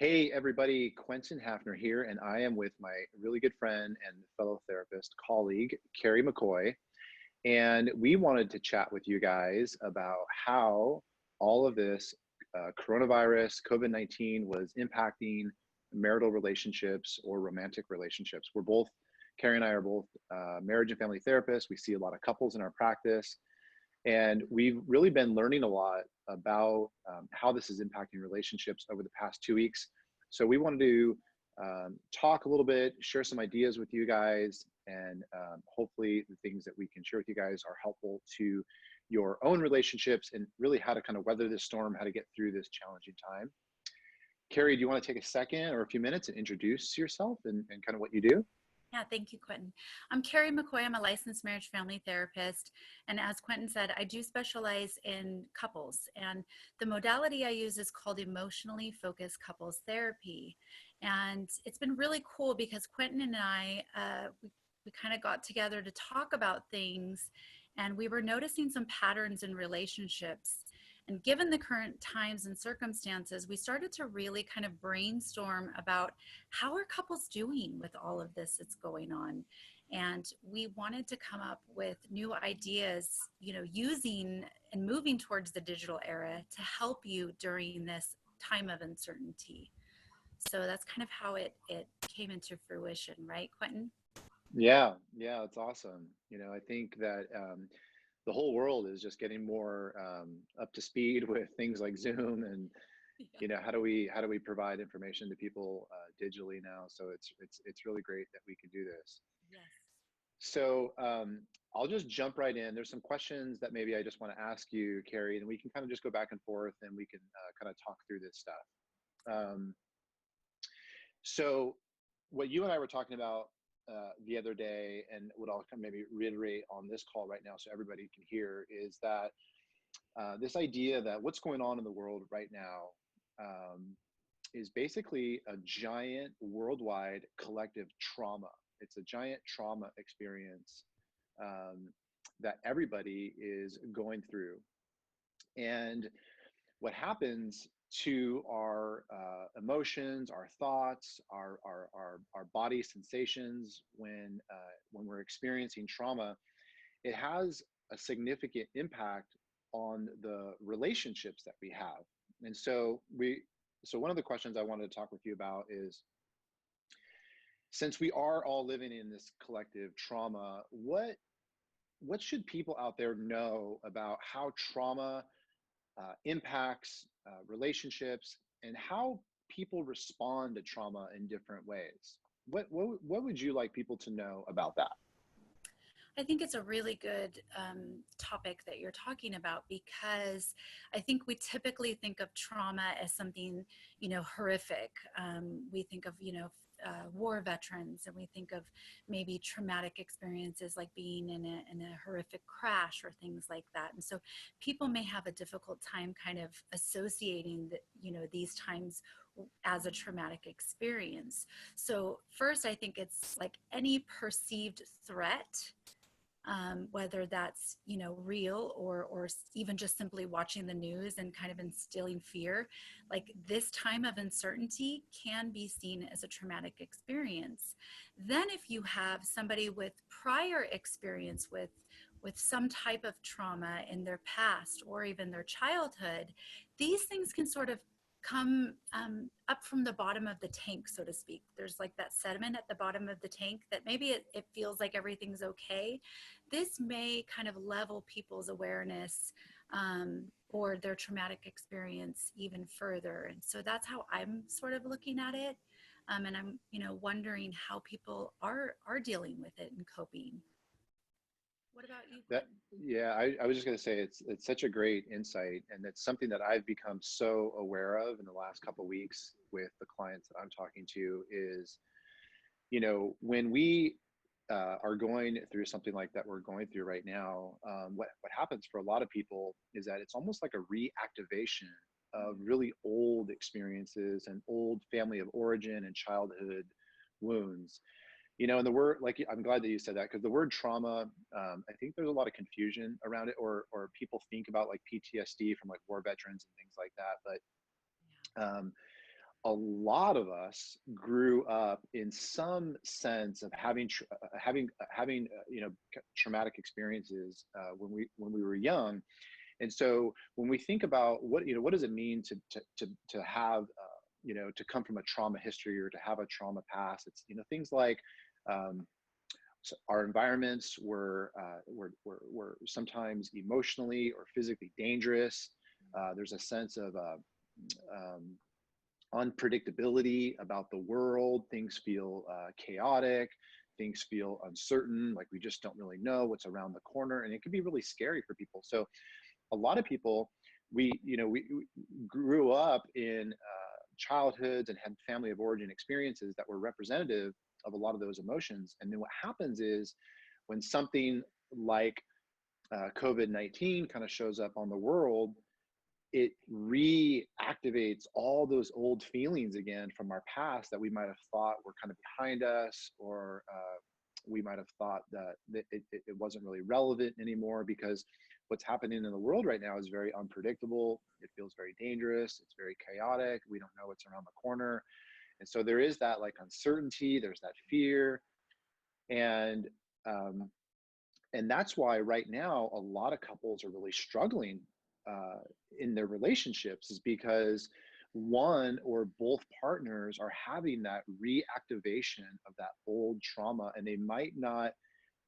Hey everybody, Quentin Hafner here, and I am with my really good friend and fellow therapist colleague, Carrie McCoy. And we wanted to chat with you guys about how all of this coronavirus, COVID-19 was impacting marital relationships or romantic relationships. Carrie and I are both marriage and family therapists. We see a lot of couples in our practice. And we've really been learning a lot about how this is impacting relationships over the past 2 weeks. So we wanted to talk a little bit, share some ideas with you guys, and hopefully the things that we can share with you guys are helpful to your own relationships and really how to kind of weather this storm, how to get through this challenging time. Carrie, do you want to take a second or a few minutes and introduce yourself and kind of what you do? Yeah, thank you, Quentin. I'm Carrie McCoy. I'm a licensed marriage family therapist. And as Quentin said, I do specialize in couples. And the modality I use is called emotionally focused couples therapy. And it's been really cool because Quentin and I, we kind of got together to talk about things. And we were noticing some patterns in relationships. And given the current times and circumstances, we started to really kind of brainstorm about how are couples doing with all of this that's going on. And we wanted to come up with new ideas, using and moving towards the digital era to help you during this time of uncertainty. So that's kind of how it came into fruition, right, Quentin? Yeah, it's awesome. I think that the whole world is just getting more up to speed with things like Zoom and Yeah. how do we provide information to people digitally now. So it's really great that we can do this. Yes. So I'll just jump right in. There's some questions that maybe I just want to ask you, Carrie, and we can kind of just go back and forth and we can kind of talk through this stuff. Um, so what you and I were talking about the other day, and what I'll kind of maybe reiterate on this call right now so everybody can hear, is that this idea that what's going on in the world right now um, is basically a giant worldwide collective trauma. It's a giant trauma experience um, that everybody is going through. And what happens to our emotions, our thoughts, our body sensations when we're experiencing trauma, it has a significant impact on the relationships that we have. And so one of the questions I wanted to talk with you about is, since we are all living in this collective trauma, what should people out there know about how trauma impacts relationships and how people respond to trauma in different ways? What would you like people to know about that? I think it's a really good topic that you're talking about because I think we typically think of trauma as something, horrific. We think of, war veterans, and we think of maybe traumatic experiences like being in a horrific crash or things like that. And so people may have a difficult time kind of associating that, these times as a traumatic experience. So first, I think it's like any perceived threat, whether that's real or even just simply watching the news and kind of instilling fear. Like this time of uncertainty can be seen as a traumatic experience. Then if you have somebody with prior experience with some type of trauma in their past or even their childhood, these things can sort of come up from the bottom of the tank, so to speak. There's like that sediment at the bottom of the tank that maybe it feels like everything's okay. This may kind of level people's awareness, or their traumatic experience even further. And so that's how I'm sort of looking at it. And I'm, wondering how people are dealing with it and coping. What about you, That Quentin? Yeah, I was just going to say it's such a great insight, and it's something that I've become so aware of in the last couple of weeks with the clients that I'm talking to is, when we are going through something like that we're going through right now, what happens for a lot of people is that it's almost like a reactivation of really old experiences and old family of origin and childhood wounds. And the word, like, I'm glad that you said that, because the word trauma, I think there's a lot of confusion around it, or people think about like PTSD from like war veterans and things like that. But um, a lot of us grew up in some sense of having traumatic experiences when we were young. And so when we think about what does it mean to have to come from a trauma history or to have a trauma past, it's things like um, so our environments were sometimes emotionally or physically dangerous. There's a sense of um, unpredictability about the world. Things feel chaotic. Things feel uncertain, like we just don't really know what's around the corner, and it can be really scary for people. So a lot of people, we grew up in childhoods and had family of origin experiences that were representative of a lot of those emotions. And then what happens is when something like COVID-19 kind of shows up on the world, it reactivates all those old feelings again from our past that we might have thought were kind of behind us, or we might have thought that it wasn't really relevant anymore, because what's happening in the world right now is very unpredictable. It feels very dangerous. It's very chaotic. We don't know what's around the corner. And so there is that like uncertainty, there's that fear. And um, and that's why right now a lot of couples are really struggling uh, in their relationships, is because one or both partners are having that reactivation of that old trauma, and they might not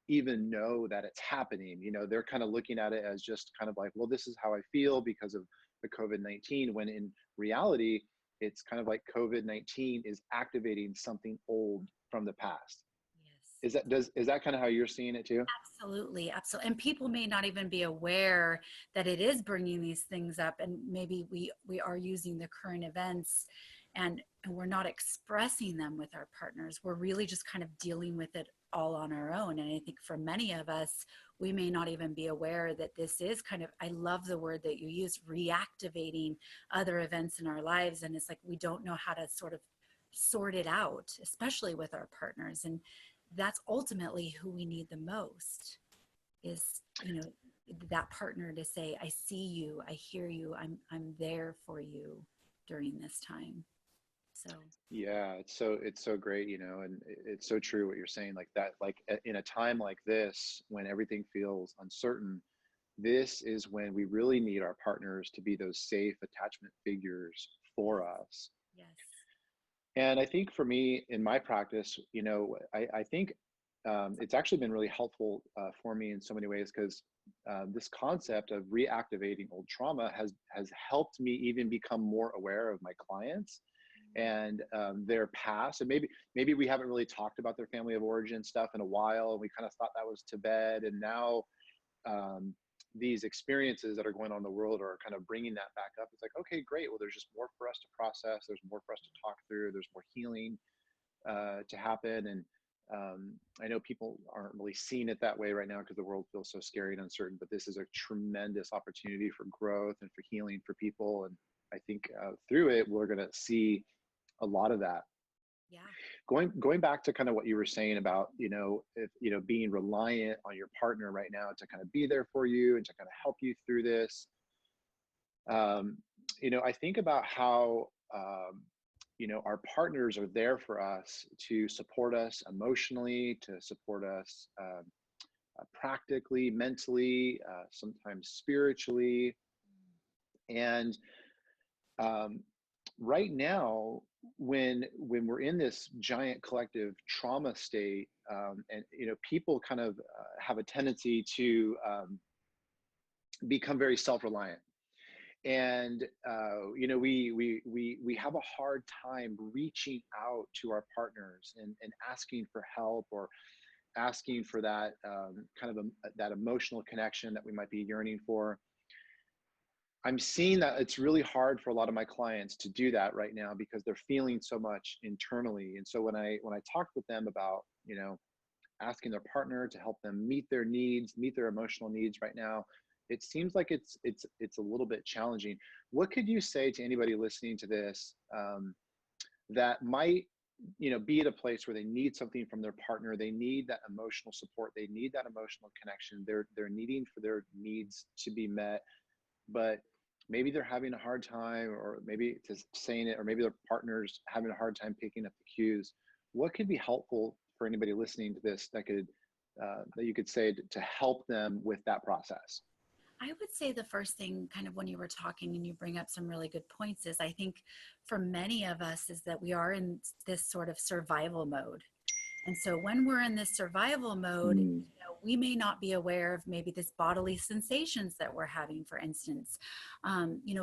even know that it's happening. They're kind of looking at it as just kind of like, well, this is how I feel because of the COVID-19, when in reality it's kind of like COVID-19 is activating something old from the past. Yes. Is that kind of how you're seeing it too? Absolutely, absolutely. And people may not even be aware that it is bringing these things up, and maybe we are using the current events, and we're not expressing them with our partners. We're really just kind of dealing with it all on our own. And I think for many of us, we may not even be aware that this is kind of, I love the word that you use, reactivating other events in our lives. And it's like we don't know how to sort of sort it out, especially with our partners. And that's ultimately who we need the most, is that partner to say, I see you, I hear you, I'm there for you during this time. So Yeah, it's so great, and it's so true what you're saying, like that, like in a time like this when everything feels uncertain, this is when we really need our partners to be those safe attachment figures for yes, us. yes. And I think for me in my practice, I think it's actually been really helpful for me in so many ways, because this concept of reactivating old trauma has helped me even become more aware of my clients and their past. And maybe we haven't really talked about their family of origin stuff in a while, and we kind of thought that was to bed. And now um, these experiences that are going on in the world are kind of bringing that back up. It's like, okay, great. Well, there's just more for us to process. There's more for us to talk through. There's more healing to happen. And I know people aren't really seeing it that way right now because the world feels so scary and uncertain, but this is a tremendous opportunity for growth and for healing for people. And I think through it, we're going to see a lot of that. Yeah. Going back to kind of what you were saying about, if being reliant on your partner right now to kind of be there for you and to kind of help you through this. um, I think about how our partners are there for us to support us emotionally, to support us practically, mentally, sometimes spiritually. And um, right now, when we're in this giant collective trauma state, and people kind of have a tendency to become very self-reliant, and we have a hard time reaching out to our partners and asking for help, or asking for that kind of that emotional connection that we might be yearning for. I'm seeing that it's really hard for a lot of my clients to do that right now because they're feeling so much internally. And so when I talk with them about, asking their partner to help them meet their needs, meet their emotional needs right now, it seems like it's a little bit challenging. What could you say to anybody listening to this that might, be at a place where they need something from their partner? They need that emotional support. They need that emotional connection. They're needing for their needs to be met, but maybe they're having a hard time, or maybe just saying it, or maybe their partner's having a hard time picking up the cues. What could be helpful for anybody listening to this that could that you could say to help them with that process? I would say the first thing, kind of when you were talking and you bring up some really good points, is I think for many of us is that we are in this sort of survival mode. And so when we're in this survival mode, Mm, we may not be aware of maybe this bodily sensations that we're having, for instance.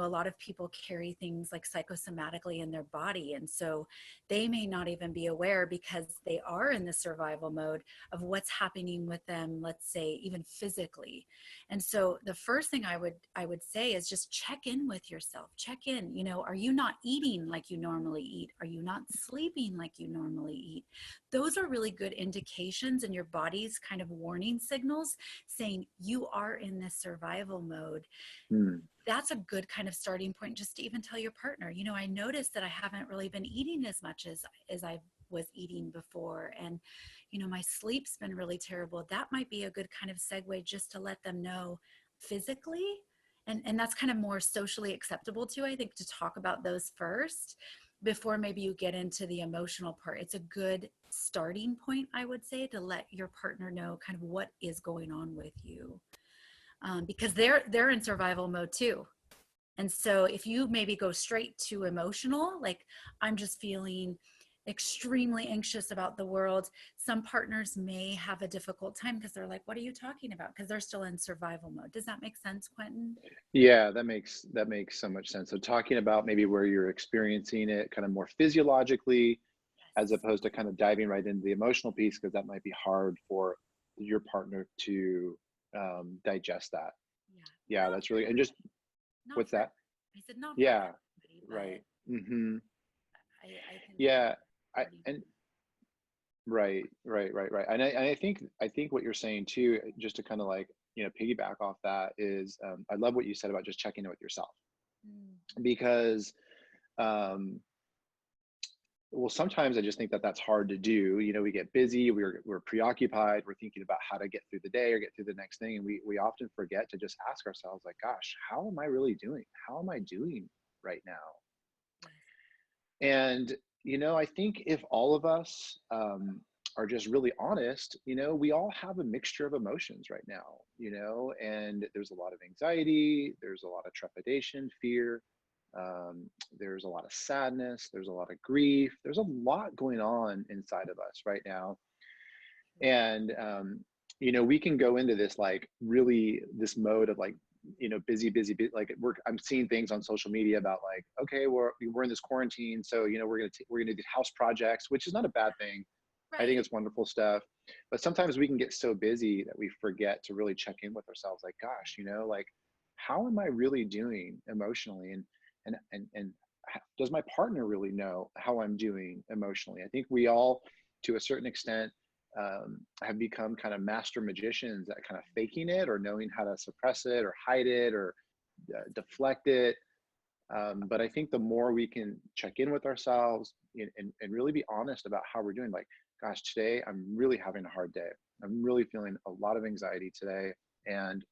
A lot of people carry things like psychosomatically in their body. And so they may not even be aware because they are in the survival mode of what's happening with them, let's say, even physically. And so the first thing I would say is just check in with yourself. Check in, are you not eating like you normally eat? Are you not sleeping like you normally eat? Those are really good indications in your body's kind of warning signals saying you are in this survival mode. mm, That's a good kind of starting point just to even tell your partner, I noticed that I haven't really been eating as much as I was eating before. And, my sleep's been really terrible. That might be a good kind of segue just to let them know physically. And that's kind of more socially acceptable too, I think, to talk about those first before maybe you get into the emotional part. It's a good starting point, I would say, to let your partner know kind of what is going on with you, because they're in survival mode too. And so if you maybe go straight to emotional, like I'm just feeling extremely anxious about the world, some partners may have a difficult time because they're like, what are you talking about? Because they're still in survival mode. Does that make sense, Quentin? yeah, that makes so much sense. So talking about maybe where you're experiencing it kind of more physiologically, as Yes. opposed to kind of diving right into the emotional piece, because that might be hard for your partner to digest that. Yeah. Yeah, Not that's for really, and just, everybody. Not what's for, that? I said not for Yeah, everybody, right. but Hmm. I can see Yeah, I starting. and right, right, right, right. And I think what you're saying too, just to kind of like piggyback off that is, I love what you said about just checking in with yourself, Mm, because um, well, sometimes I just think that that's hard to do. We get busy, we're preoccupied, we're thinking about how to get through the day or get through the next thing, and we often forget to just ask ourselves, like, gosh, how am I really doing? How am I doing right now? yes. And I think if all of us are just really honest, we all have a mixture of emotions right now, and there's a lot of anxiety, there's a lot of trepidation, fear, there's a lot of sadness, there's a lot of grief, there's a lot going on inside of us right now. And we can go into this, like, really this mode of, like, busy, busy, busy. Like, I'm seeing things on social media about, like, okay, we're in this quarantine, so we're gonna do house projects, which is not a bad thing. I think Right. it's wonderful stuff. But sometimes we can get so busy that we forget to really check in with ourselves, like, gosh, like, how am I really doing emotionally? And does my partner really know how I'm doing emotionally? I think we all, to a certain extent, have become kind of master magicians at kind of faking it, or knowing how to suppress it or hide it or deflect it. But I think the more we can check in with ourselves and really be honest about how we're doing, like, gosh, today I'm really having a hard day. I'm really feeling a lot of anxiety today. And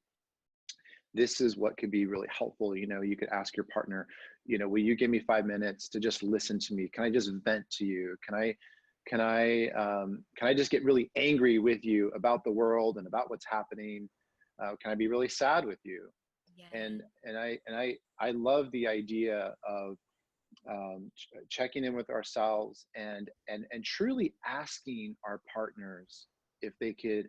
this is what could be really helpful. You could ask your partner, will you give me 5 minutes to just listen to me? Can I just vent to you? Can I just get really angry with you about the world and about what's happening? Can I be really sad with you? Yes. And I love the idea of checking in with ourselves and truly asking our partners if they could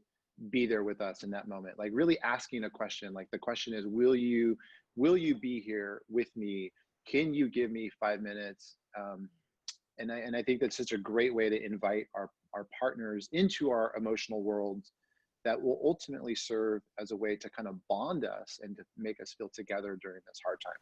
be there with us in that moment, like really asking a question. Like, the question is, will you be here with me? Can you give me 5 minutes? And I think that's such a great way to invite our partners into our emotional worlds, that will ultimately serve as a way to kind of bond us and to make us feel together during this hard time.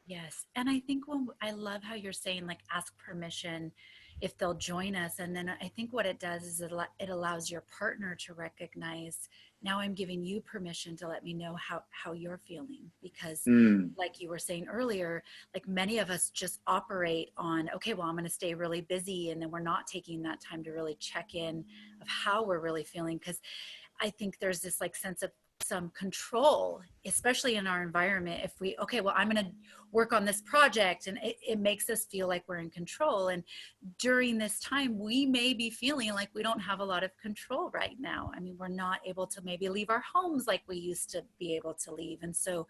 Yes. And I think when I love how you're saying, like, ask permission if they'll join us. And then I think what it does is it allows your partner to recognize, now I'm giving you permission to let me know how you're feeling. Because, Mm, like you were saying earlier, like many of us just operate on, okay, well, I'm going to stay really busy. And then we're not taking that time to really check in of how we're really feeling. Because I think there's this like sense of some control, especially in our environment. If we, okay, well, I'm going to work on this project, and it makes us feel like we're in control. And during this time, we may be feeling like we don't have a lot of control right now. I mean, we're not able to maybe leave our homes like we used to be able to leave. And so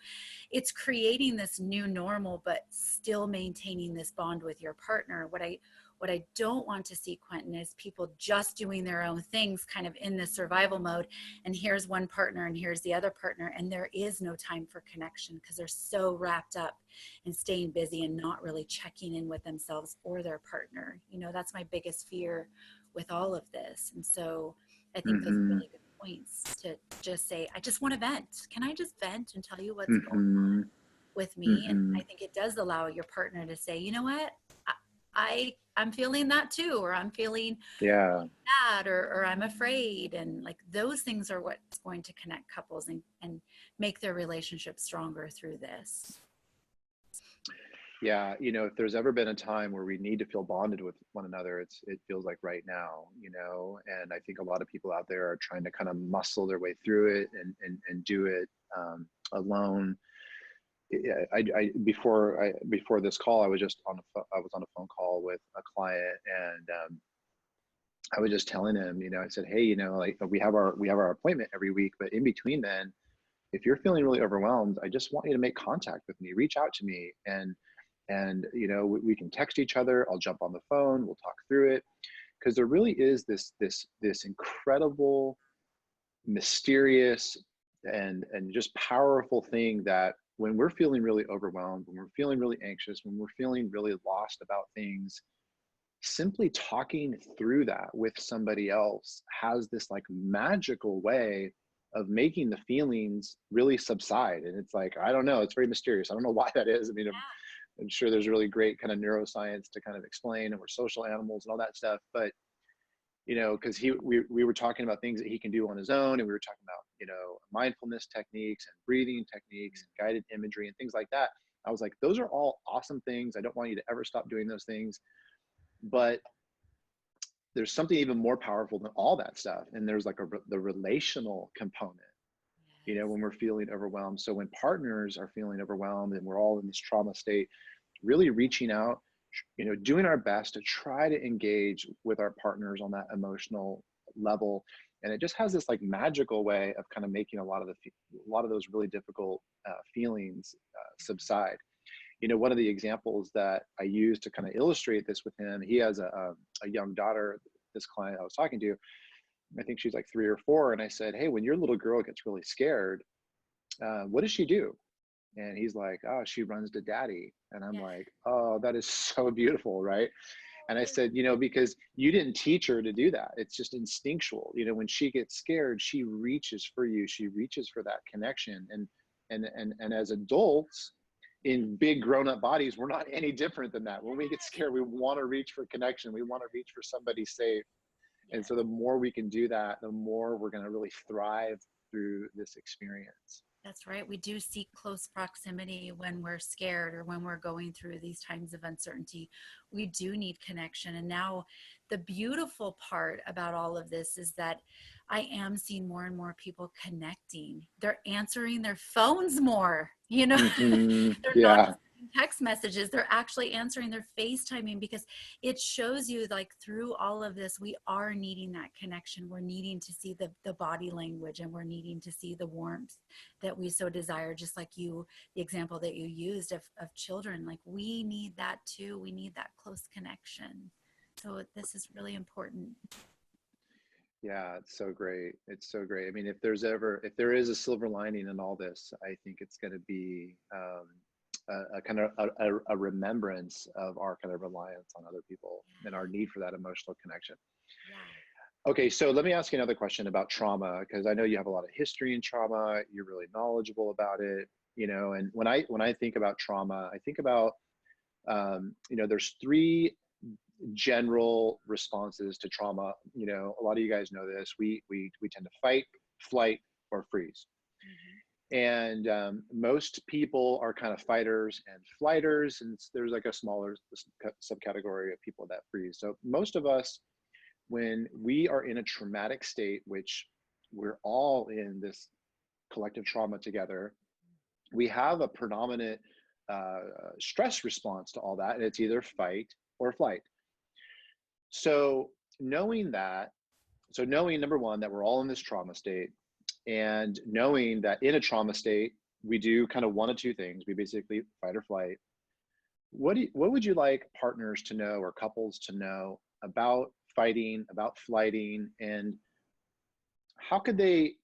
it's creating this new normal, but still maintaining this bond with your partner. What I don't want to see, Quentin, is people just doing their own things kind of in this survival mode. And here's one partner and here's the other partner. And there is no time for connection because they're so wrapped up in staying busy and not really checking in with themselves or their partner. You know, that's my biggest fear with all of this. And so I think those are Mm-hmm. really good points to just say, I just want to vent. Can I just vent and tell you what's going Mm-hmm. on with me? And Mm-hmm. I think it does allow your partner to say, you know what? I'm feeling that too, or I'm feeling Yeah. sad, or I'm afraid. And like those things are what's going to connect couples and make their relationship stronger through this. Yeah, if there's ever been a time where we need to feel bonded with one another, it feels like right now, and I think a lot of people out there are trying to kind of muscle their way through it and do it alone. Yeah, before this call, I was just I was on a phone call with a client, and I was just telling him, I said, hey, like we have our appointment every week, but in between then, if you're feeling really overwhelmed, I just want you to make contact with me, reach out to me, and we can text each other. I'll jump on the phone, we'll talk through it, because there really is this incredible, mysterious, and just powerful thing that when we're feeling really overwhelmed, when we're feeling really anxious, when we're feeling really lost about things, simply talking through that with somebody else has this like magical way of making the feelings really subside. And it's like, I don't know, it's very mysterious. I don't know why that is. I mean, I'm sure there's really great kind of neuroscience to kind of explain, and we're social animals and all that stuff. But because we were talking about things that he can do on his own, and we were talking about mindfulness techniques and breathing techniques and guided imagery and things like that. I was like, those are all awesome things. I don't want you to ever stop doing those things, but there's something even more powerful than all that stuff, and there's like the relational component. Yes. When we're feeling overwhelmed. So when partners are feeling overwhelmed and we're all in this trauma state, really reaching out, doing our best to try to engage with our partners on that emotional level. And it just has this like magical way of kind of making a lot of those really difficult feelings subside. One of the examples that I use to kind of illustrate this with him, he has a young daughter, this client I was talking to. I think she's like 3 or 4. And I said, hey, when your little girl gets really scared, what does she do? And he's like, oh, she runs to daddy. And I'm Yeah. like, oh, that is so beautiful, right? And I Yeah. said, because you didn't teach her to do that. It's just instinctual. When she gets scared, she reaches for you. She reaches for that connection. And as adults in big grown-up bodies, we're not any different than that. When we get scared, we want to reach for connection. We want to reach for somebody safe. And Yeah. so the more we can do that, the more we're going to really thrive through this experience. That's right. We do seek close proximity when we're scared or when we're going through these times of uncertainty. We do need connection. And now, the beautiful part about all of this is that I am seeing more and more people connecting. They're answering their phones more, Mm-hmm. they're not Yeah. just text messages, they're actually answering, they're FaceTiming, because it shows you like through all of this, we are needing that connection. We're needing to see the body language, and we're needing to see the warmth that we so desire, just like the example that you used of children. Like we need that too. We need that close connection. So this is really important. Yeah, it's so great. It's so great. I mean, if there is a silver lining in all this, I think it's going to be a kind of a remembrance of our kind of reliance on other people and our need for that emotional connection. Yeah. Okay, so let me ask you another question about trauma, because I know you have a lot of history in trauma. You're really knowledgeable about it, and when I think about trauma, I think about there's 3 general responses to trauma. A lot of you guys know this. We tend to fight, flight, or freeze. Mm-hmm. And most people are kind of fighters and flighters, and there's like a smaller subcategory of people that freeze. So most of us, when we are in a traumatic state, which we're all in this collective trauma together, we have a predominant uh, stress response to all that, and it's either fight or flight. So knowing that, so knowing number one that we're all in this trauma state, and knowing that in a trauma state we do kind of one of two things: we basically fight or flight. What would you like partners to know or couples to know about fighting, about flighting, and how could they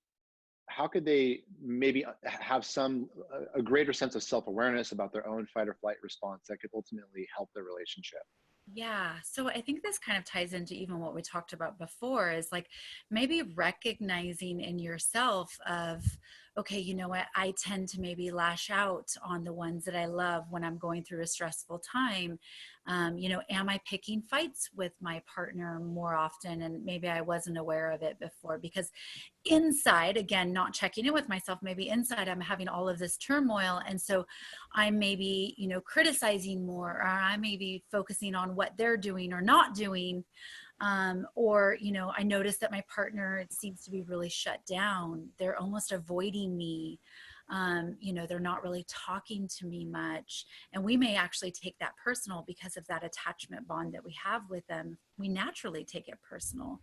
maybe have some a greater sense of self-awareness about their own fight or flight response that could ultimately help their relationship? Yeah. So I think this kind of ties into even what we talked about before is like maybe recognizing in yourself of, okay, you know what, I tend to maybe lash out on the ones that I love when I'm going through a stressful time. Am I picking fights with my partner more often? And maybe I wasn't aware of it before because inside, again, not checking in with myself, maybe inside I'm having all of this turmoil. And so I'm maybe, criticizing more, or I may be focusing on what they're doing or not doing. Or I notice that my partner seems to be really shut down. They're almost avoiding me. They're not really talking to me much. And we may actually take that personal because of that attachment bond that we have with them. We naturally take it personal.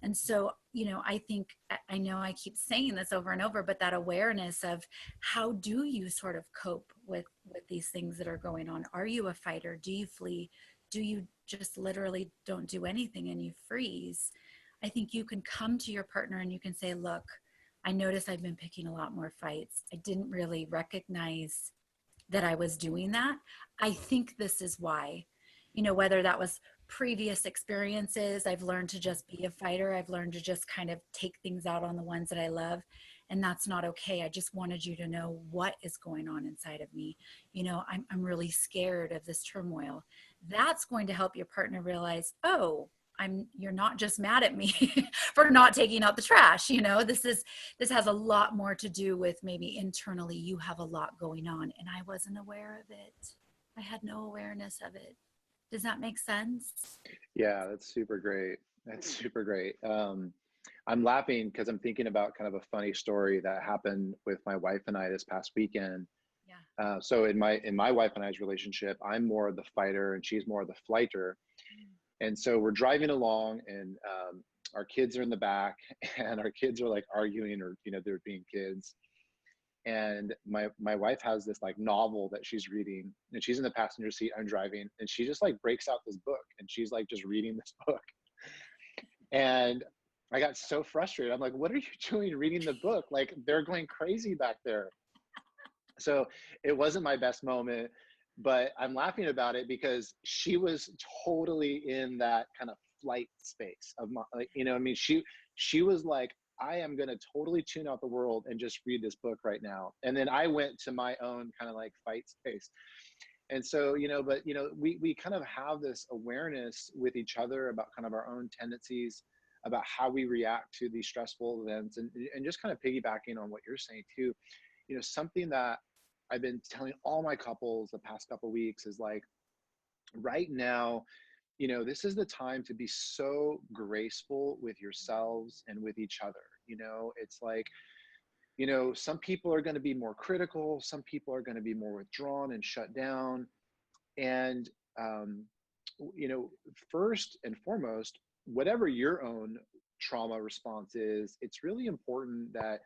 And so, I think, I know I keep saying this over and over, but that awareness of how do you sort of cope with these things that are going on? Are you a fighter? Do you flee? Do you just literally don't do anything and you freeze? I think you can come to your partner and you can say, look, I notice I've been picking a lot more fights. I didn't really recognize that I was doing that. I think this is why. Whether that was previous experiences, I've learned to just be a fighter. I've learned to just kind of take things out on the ones that I love. And that's not okay. I just wanted you to know what is going on inside of me. I'm really scared of this turmoil. That's going to help your partner realize, oh, you're not just mad at me for not taking out the trash. This has a lot more to do with maybe internally you have a lot going on and I wasn't aware of it. I had no awareness of it. Does that make sense? Yeah, that's super great. That's super great. I'm laughing because I'm thinking about kind of a funny story that happened with my wife and I this past weekend. Yeah. So in my wife and I's relationship, I'm more of the fighter and she's more of the flighter. And so we're driving along, and our kids are in the back, and our kids are like arguing, or they're being kids. And my wife has this like novel that she's reading, and she's in the passenger seat. I'm driving, and she just like breaks out this book, and she's like just reading this book. And I got so frustrated. I'm like, "What are you doing reading the book? Like they're going crazy back there." So it wasn't my best moment, but I'm laughing about it because she was totally in that kind of flight space of my, like, I mean, she was like, I am going to totally tune out the world and just read this book right now. And then I went to my own kind of like fight space. And so, we kind of have this awareness with each other about kind of our own tendencies, about how we react to these stressful events, and just kind of piggybacking on what you're saying too. Something that I've been telling all my couples the past couple of weeks is like, right now, this is the time to be so graceful with yourselves and with each other. It's like, some people are going to be more critical, some people are going to be more withdrawn and shut down. And, um, you know, first and foremost, whatever your own trauma response is, it's really important that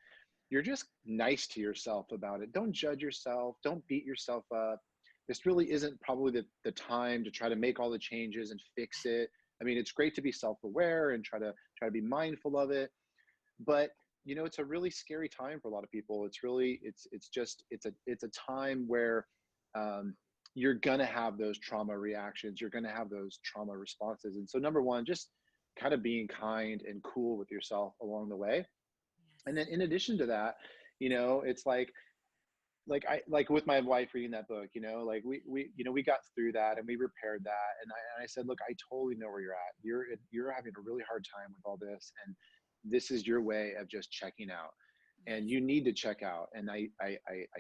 you're just nice to yourself about it. Don't judge yourself. Don't beat yourself up. This really isn't probably the time to try to make all the changes and fix it. I mean, it's great to be self-aware and try to be mindful of it, but it's a really scary time for a lot of people. It's a time where um, you're gonna have those trauma reactions. You're gonna have those trauma responses. And so, number one, just kind of being kind and cool with yourself along the way. And then in addition to that, it's like with my wife reading that book, like we got through that and we repaired that. And I said, look, I totally know where you're at. You're having a really hard time with all this, and this is your way of just checking out. And you need to check out. And I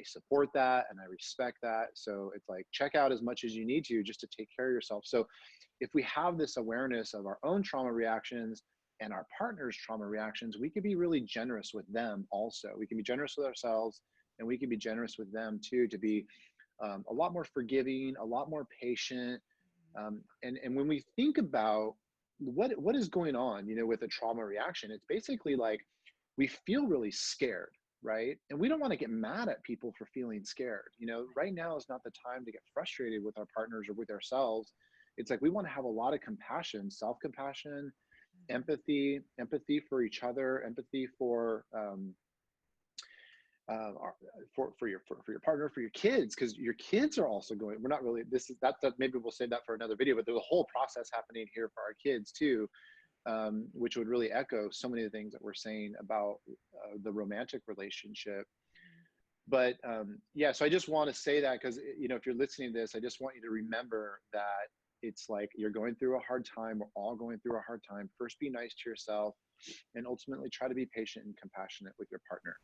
support that and I respect that. So it's like, check out as much as you need to just to take care of yourself. So if we have this awareness of our own trauma reactions, and our partner's trauma reactions, we could be really generous with them also. We can be generous with ourselves, and we can be generous with them too, to be a lot more forgiving, a lot more patient. And when we think about what is going on, with a trauma reaction, it's basically like we feel really scared, right? And we don't want to get mad at people for feeling scared. Right now is not the time to get frustrated with our partners or with ourselves. It's like we want to have a lot of compassion, self-compassion, empathy for each other, empathy for your partner, for your kids, because your kids are also going. We're not really. This is that. Maybe we'll save that for another video. But there's a whole process happening here for our kids too, which would really echo so many of the things that we're saying about the romantic relationship. But yeah, so I just want to say that because if you're listening to this, I just want you to remember that it's like you're going through a hard time. We're all going through a hard time. First, be nice to yourself, and ultimately try to be patient and compassionate with your partner.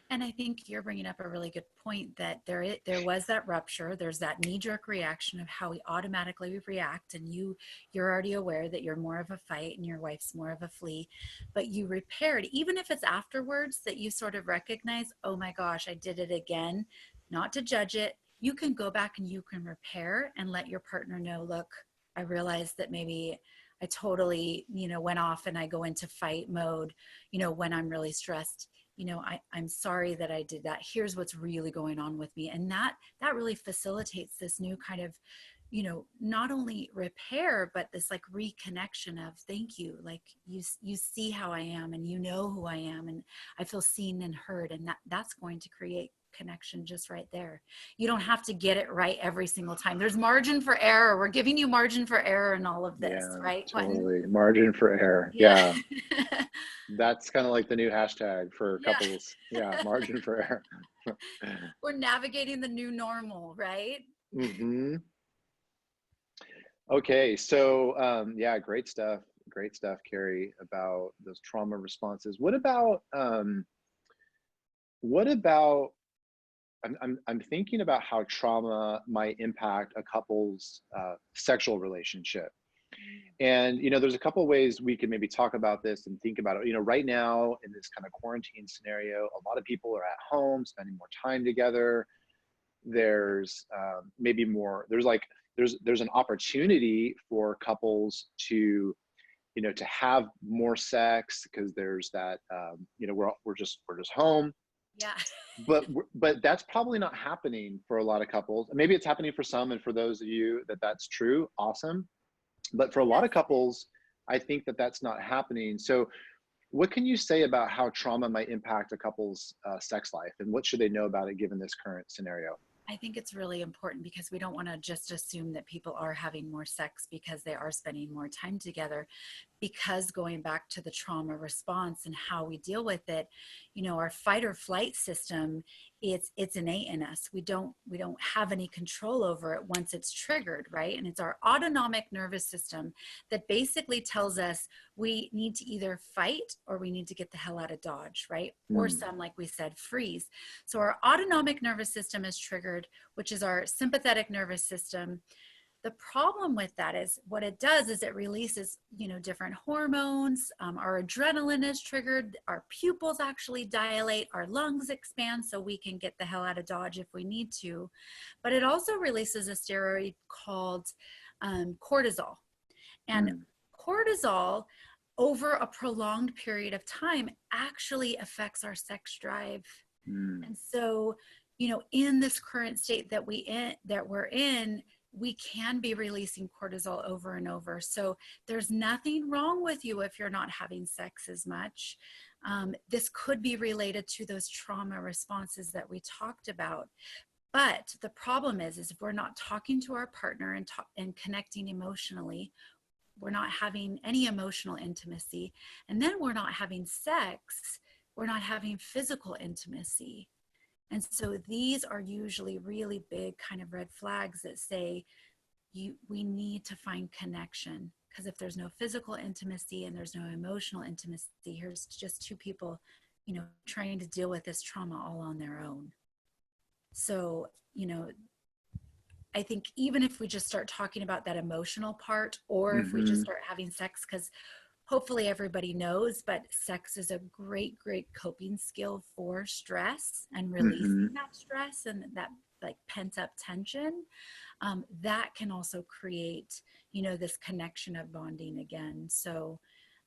And I think you're bringing up a really good point that there was that rupture. There's that knee-jerk reaction of how we automatically react, and you're already aware that you're more of a fight and your wife's more of a flee, but you repaired, even if it's afterwards that you sort of recognize, oh my gosh, I did it again. Not to judge it. You can go back and you can repair and let your partner know, look, I realized that maybe I totally, went off and I go into fight mode, when I'm really stressed. I'm sorry that I did that. Here's what's really going on with me. And that really facilitates this new kind of, not only repair, but this like reconnection of thank you. Like you see how I am and you know who I am and I feel seen and heard. And that's going to create connection just right there. You don't have to get it right every single time. There's margin for error. We're giving you margin for error in all of this, Yeah, right, Quentin? totally. Margin for error. Yeah. Yeah. That's kind of like the new hashtag for Yeah. couples. Yeah, margin for error. We're navigating the new normal, right? hmm Okay, so yeah, great stuff. Great stuff, Carrie, about those trauma responses. What about I'm thinking about how trauma might impact a couple's sexual relationship. And there's a couple of ways we can maybe talk about this and think about it. Right now in this kind of quarantine scenario, a lot of people are at home spending more time together. There's maybe more. There's an opportunity for couples to to have more sex because there's that we're just home. Yeah. But that's probably not happening for a lot of couples. Maybe it's happening for some, and for those of you that's true, awesome. But for a lot Yes. of couples, I think that's not happening. So what can you say about how trauma might impact a couple's sex life, and what should they know about it given this current scenario? I think it's really important because we don't want to just assume that people are having more sex because they are spending more time together. Because going back to the trauma response and how we deal with it, our fight or flight system, it's innate in us. We don't have any control over it once it's triggered, right? And it's our autonomic nervous system that basically tells us we need to either fight or we need to get the hell out of Dodge, right? Or Mm, some, like we said, freeze. So our autonomic nervous system is triggered, which is our sympathetic nervous system. The problem with that is what it does is it releases, different hormones. Our adrenaline is triggered. Our pupils actually dilate. Our lungs expand so we can get the hell out of Dodge if we need to. But it also releases a steroid called cortisol. And mm, cortisol over a prolonged period of time actually affects our sex drive. mm, And so, in this current state that we're in, we can be releasing cortisol over and over. So there's nothing wrong with you if you're not having sex as much. This could be related to those trauma responses that we talked about. But the problem is if we're not talking to our partner and connecting emotionally, we're not having any emotional intimacy, and then we're not having sex, we're not having physical intimacy. And so these are usually really big kind of red flags that say we need to find connection. Because if there's no physical intimacy and there's no emotional intimacy, here's just two people, trying to deal with this trauma all on their own. So, I think even if we just start talking about that emotional part, or if we just hmm start having sex, because hopefully everybody knows, but sex is a great, great coping skill for stress and Mm-hmm. releasing that stress and that like pent up tension. That can also create, this connection of bonding again. So,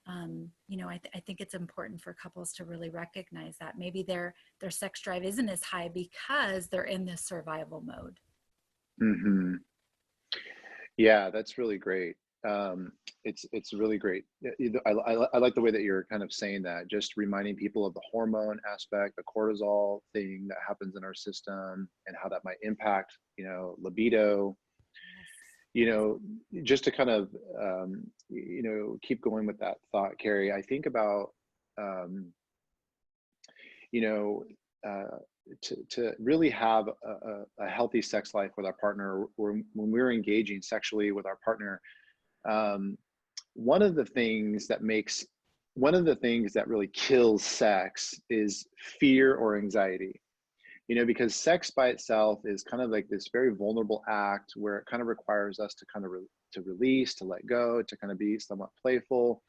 I think it's important for couples to really recognize that maybe their sex drive isn't as high because they're in this survival mode. Mm-hmm. Yeah, that's really great. Um, it's really great. Yeah, I like the way that you're kind of saying that, just reminding people of the hormone aspect, the cortisol thing that happens in our system, and how that might impact, libido. Yes. You know, just to kind of keep going with that thought, Carrie. I think about um, you know, uh, to really have a healthy sex life with our partner, or when we're engaging sexually with our partner, um, one of the things that makes one of the things that really kills sex is fear or anxiety. Because sex by itself is kind of like this very vulnerable act where it kind of requires us to kind of to release, to let go, to kind of be somewhat playful.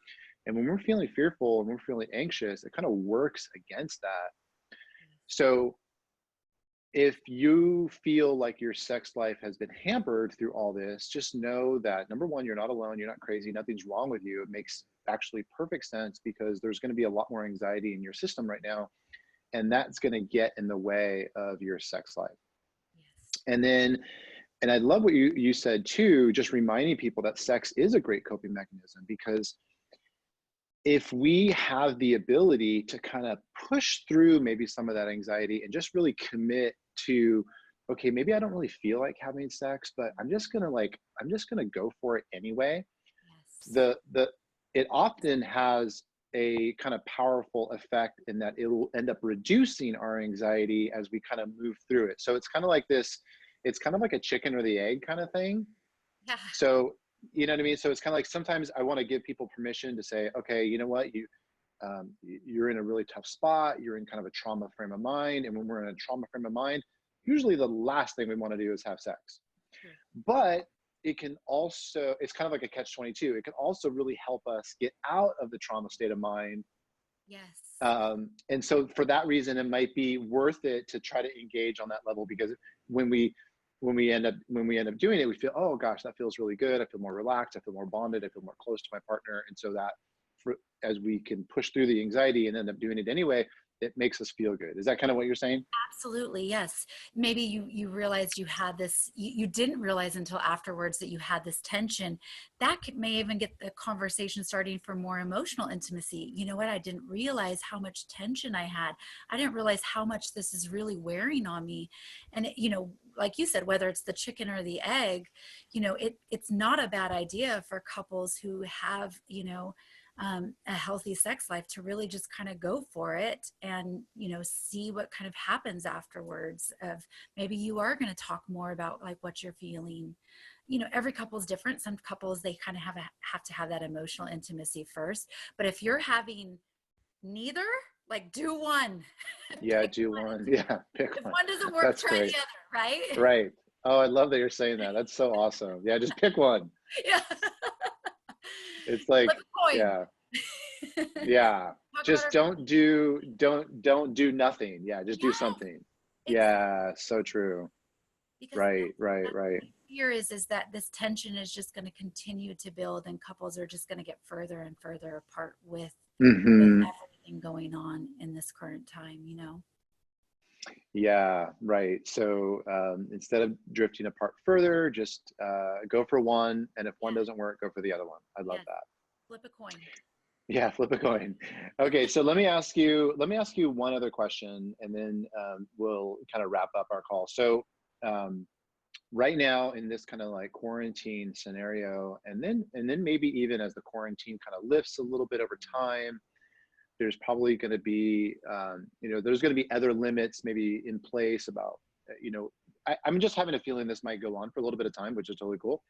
And when we're feeling fearful and we're feeling anxious, it kind of works against that. So if you feel like your sex life has been hampered through all this, just know that number one, you're not alone, you're not crazy, nothing's wrong with you. It makes actually perfect sense, because there's going to be a lot more anxiety in your system right now, and that's going to get in the way of your sex life. Yes. And then, and I love what you said too, just reminding people that sex is a great coping mechanism, because if we have the ability to kind of push through maybe some of that anxiety and just really commit to, okay, maybe I don't really feel like having sex, but I'm just gonna go for it anyway. Yes. The It often has a kind of powerful effect in that it will end up reducing our anxiety as we kind of move through it. So it's kind of like a chicken or the egg kind of thing. Yeah. So, you know what I mean? So it's kind of like, sometimes I want to give people permission to say, okay, you know what, you're in a really tough spot. You're in kind of a trauma frame of mind. And when we're in a trauma frame of mind, usually the last thing we want to do is have sex. True. But it's kind of like a catch 22. It can also really help us get out of the trauma state of mind. Yes. And so for that reason, it might be worth it to try to engage on that level, because when we when we end up doing it, we feel, oh gosh, that feels really good. I feel more relaxed. I feel more bonded. I feel more close to my partner. And so that, as we can push through the anxiety and end up doing it anyway, it makes us feel good. Is that kind of what you're saying? Absolutely, yes. Maybe you realized you had this, you didn't realize until afterwards that you had this tension. That may even get the conversation starting for more emotional intimacy. You know what? I didn't realize how much tension I had. I didn't realize how much this is really wearing on me. And like you said, whether it's the chicken or the egg, it's not a bad idea for couples who have, a healthy sex life to really just kind of go for it and see what kind of happens afterwards. Of maybe you are going to talk more about like what you're feeling. Every couple is different. Some couples, they kind of have to have that emotional intimacy first, but if you're having neither, like do one. Yeah, Pick do one. one. Yeah, pick If one. one doesn't work, That's try great. the other, right? Right. Oh, I love that you're saying that. That's so awesome. Yeah, just pick one. Yeah. It's Flip like, a coin. yeah, yeah. Talk about Just our feelings. don't do nothing. Yeah, just do Yes, something. exactly. Yeah, so true. Because Right, right, that's right. my fear is that this tension is just going to continue to build and couples are just going to get further and further apart with Hmm. everything going on in this current time. Yeah, right. So instead of drifting apart further, just go for one, and if one Yeah. doesn't work, go for the other one. I love Yes. that. Flip a coin. Yeah, flip a coin. Okay, so let me ask you one other question, and then we'll kind of wrap up our call. So um, right now in this kind of like quarantine scenario, and then maybe even as the quarantine kind of lifts a little bit over time, there's probably going to be there's going to be other limits maybe in place about I'm just having a feeling this might go on for a little bit of time, which is totally cool.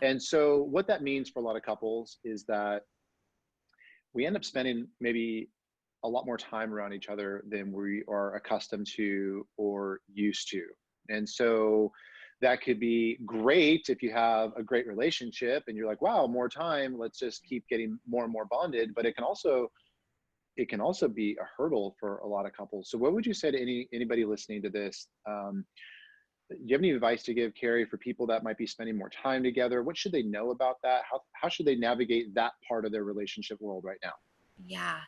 Yeah. And so what that means for a lot of couples is that we end up spending maybe a lot more time around each other than we are accustomed to or used to. And so that could be great if you have a great relationship and you're like, wow, more time, let's just keep getting more and more bonded. But it can also be a hurdle for a lot of couples. So what would you say to anybody listening to this? Do you have any advice to give, Carrie, for people that might be spending more time together? What should they know about that? How should they navigate that part of their relationship world right now? Yeah.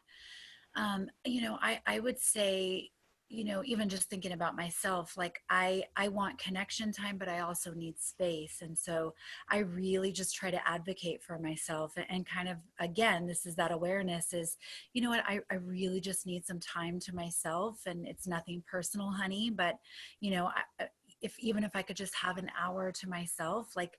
I would say, even just thinking about myself, like I want connection time, but I also need space. And so I really just try to advocate for myself and kind of, again, this is that awareness is, you know what, I really just need some time to myself, and it's nothing personal, honey, but if even if I could just have an hour to myself, like,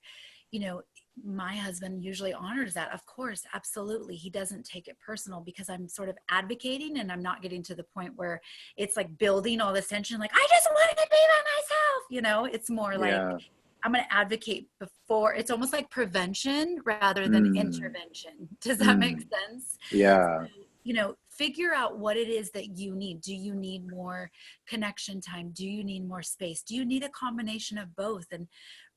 you know, my husband usually honors that. Of course, absolutely. He doesn't take it personal because I'm sort of advocating and I'm not getting to the point where it's like building all this tension, like, I just want to be by myself. It's more like Yeah. I'm going to advocate before. It's almost like prevention rather than Mm, intervention. Does that make mm, sense? yeah. Figure out what it is that you need. Do you need more connection time? Do you need more space? Do you need a combination of both? And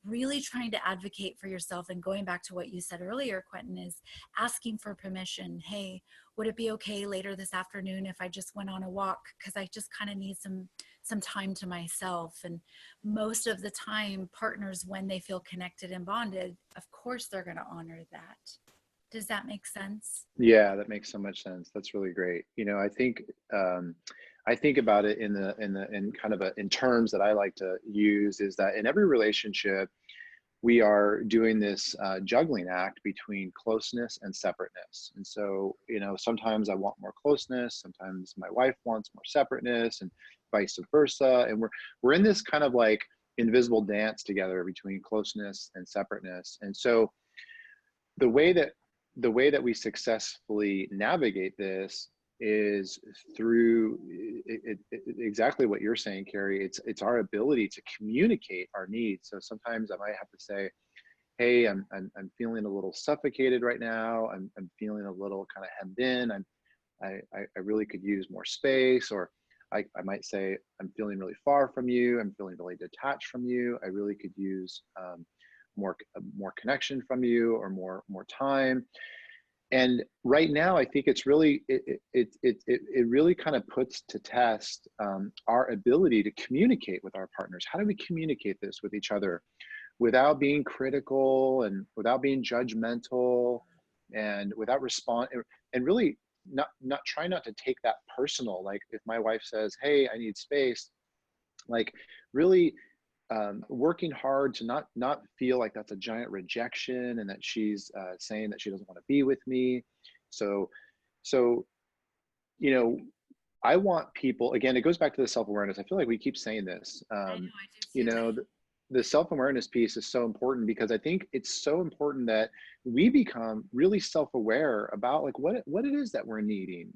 really trying to advocate for yourself, and going back to what you said earlier, Quentin, is asking for permission. Hey, would it be okay later this afternoon if I just went on a walk, because I just kind of need some time to myself? And most of the time, partners, when they feel connected and bonded, of course they're going to honor that. Does that make sense? Yeah, that makes so much sense. That's really great. Um, I think about it in kind of in terms that I like to use is that in every relationship, we are doing this juggling act between closeness and separateness. And so, sometimes I want more closeness, sometimes my wife wants more separateness, and vice versa. And we're in this kind of like invisible dance together between closeness and separateness. And so the way that we successfully navigate this is through exactly what you're saying, Carrie. It's our ability to communicate our needs. So sometimes I might have to say, hey, I'm feeling a little suffocated right now. I'm feeling a little kind of hemmed in. I really could use more space. Or I might say, I'm feeling really far from you. I'm feeling really detached from you. I really could use more connection from you, or more time. And right now, I think it's really it really kind of puts to test our ability to communicate with our partners. How do we communicate this with each other without being critical and without being judgmental, and without respond, and really not try not to take that personal. Like if my wife says, hey, I need space, like really working hard to not feel like that's a giant rejection, and that she's saying that she doesn't want to be with me. So so you know I want people, again, it goes back to the self-awareness. I feel like we keep saying this. I know, I do You too. know, the self-awareness piece is so important, because I think it's so important that we become really self-aware about like what it is that we're needing,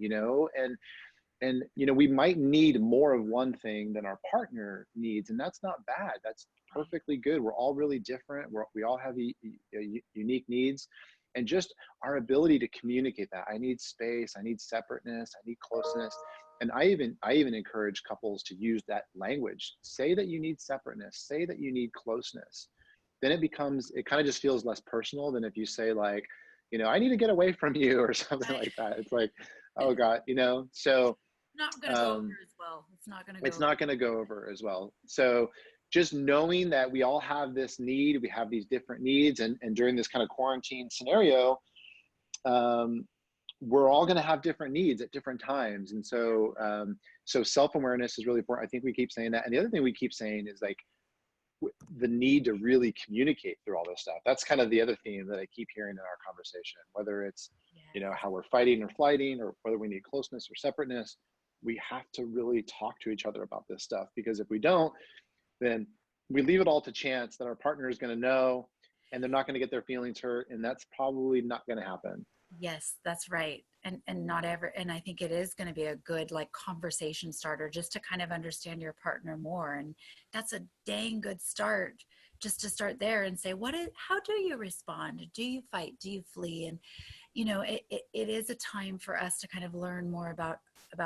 and we might need more of one thing than our partner needs, and that's not bad. That's Right. perfectly good. We're all really different. We all have unique needs, and just our ability to communicate that. I need space, I need separateness, I need closeness. And I even encourage couples to use that language. Say that you need separateness, say that you need closeness. Then it kind of just feels less personal than if you say like, I need to get away from you, or something Right. like that. It's like, oh God, so Not going to go over um, as well. It's not going to go it's over. not going to go over as well. So just knowing that we all have this need, we have these different needs, and during this kind of quarantine scenario, um, we're all going to have different needs at different times. And so self-awareness is really important. I think we keep saying that. And the other thing we keep saying is like the need to really communicate through all this stuff. That's kind of the other theme that I keep hearing in our conversation, whether it's, Yes. how we're fighting or flighting, or whether we need closeness or separateness. We have to really talk to each other about this stuff, because if we don't, then we leave it all to chance that our partner is going to know, and they're not going to get their feelings hurt. And that's probably not going to happen. Yes, that's right. And not ever, and I think it is going to be a good like conversation starter just to kind of understand your partner more. And that's a dang good start, just to start there and say, how do you respond? Do you fight? Do you flee? And it is a time for us to kind of learn more about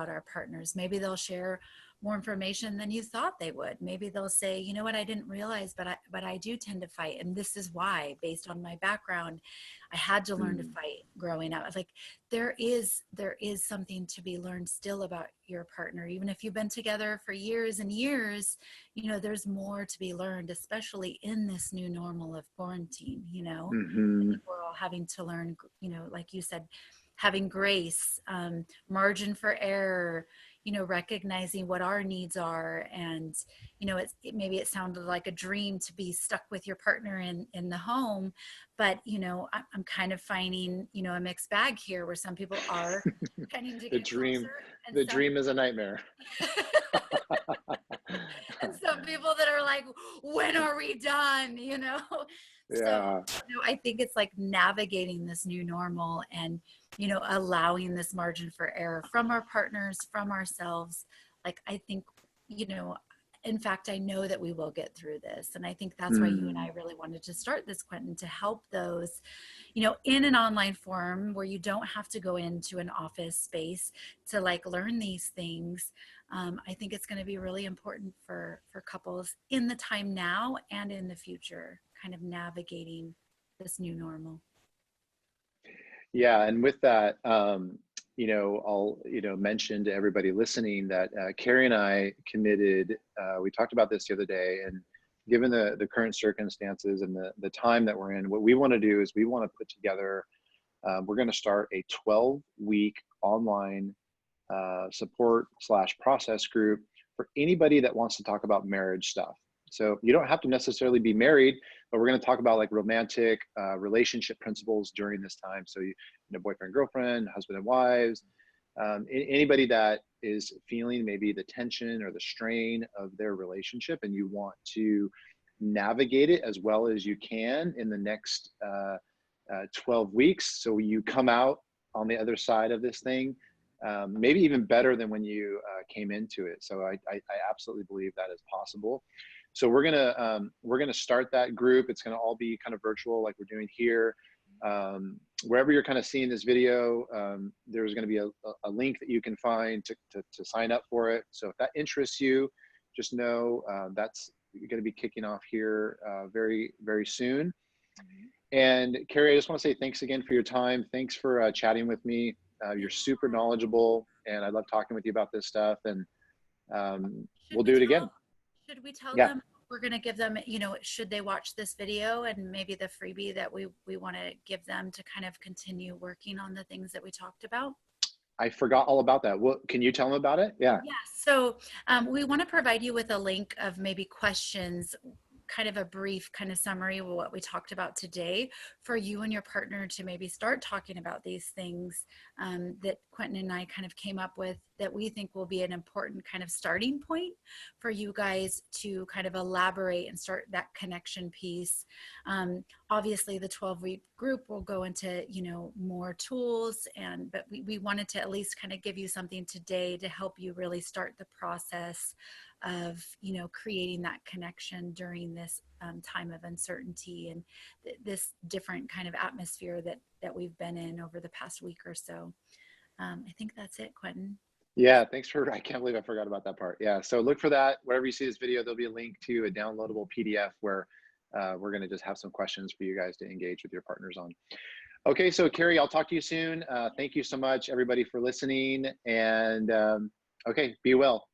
our partners. Maybe they'll share more information than you thought they would. Maybe they'll say, you know what, I didn't realize, but I do tend to fight, and this is why. Based on my background, I had to learn to Mm. fight growing up. Like there is something to be learned still about your partner, even if you've been together for years and years. You know, there's more to be learned, especially in this new normal of quarantine. You know, I Hmm. think we're all having to learn. You know, like you said, having grace, margin for error, you know, recognizing what our needs are. And, you know, maybe it sounded like a dream to be stuck with your partner in the home, but, you know, I'm kind of finding, you know, a mixed bag here where some people are tending to The get dream, closer, and the dream is a nightmare. and some people that are like, when are we done, you know? So, Yeah. you know, I think it's like navigating this new normal, and, you know, allowing this margin for error from our partners, from ourselves. Like, I think, you know, in fact, I know that we will get through this. And I think that's why you and I Mm. really wanted to start this, Quentin, to help those, you know, in an online form where you don't have to go into an office space to like learn these things. I think it's going to be really important for couples in the time now and in the future, kind of navigating this new normal. Yeah, and with that, I'll, mention to everybody listening that Carrie and I committed. We talked about this the other day, and given the current circumstances and the time that we're in, what we want to do is we want to put together. We're going to start a 12-week online support slash process group for anybody that wants to talk about marriage stuff. So you don't have to necessarily be married, but we're going to talk about like romantic relationship principles during this time. So boyfriend, girlfriend, husband and wives, anybody that is feeling maybe the tension or the strain of their relationship, and you want to navigate it as well as you can in the next 12 weeks. So you come out on the other side of this thing, maybe even better than when you came into it. So I absolutely believe that is possible. So we're gonna start that group. It's gonna all be kind of virtual, like we're doing here. Wherever you're kind of seeing this video, there's going to be a link that you can find to sign up for it. So if that interests you, just know that's going to be kicking off here very, very soon. And Carrie, I just want to say thanks again for your time. Thanks for chatting with me. You're super knowledgeable, and I love talking with you about this stuff. And Should we'll we do it tell again. should we tell Yeah. them we're going to give them, you know, should they watch this video and maybe the freebie that we want to give them to kind of continue working on the things that we talked about? I forgot all about that. What, can you tell them about it? Yeah. Yes. So we want to provide you with a link of maybe questions, kind of a brief kind of summary of what we talked about today, for you and your partner to maybe start talking about these things that Quentin and I kind of came up with, that we think will be an important kind of starting point for you guys to kind of elaborate and start that connection piece. Obviously the 12-week group will go into, you know, more tools, but we wanted to at least kind of give you something today to help you really start the process of, you know, creating that connection during this time of uncertainty and this different kind of atmosphere that we've been in over the past week or so. I think that's it, Quentin. Yeah, thanks for, I can't believe I forgot about that part. Yeah, so look for that. Wherever you see this video, there'll be a link to a downloadable PDF where we're going to just have some questions for you guys to engage with your partners on. Okay, so Carrie, I'll talk to you soon. Thank you so much, everybody, for listening. And okay, be well.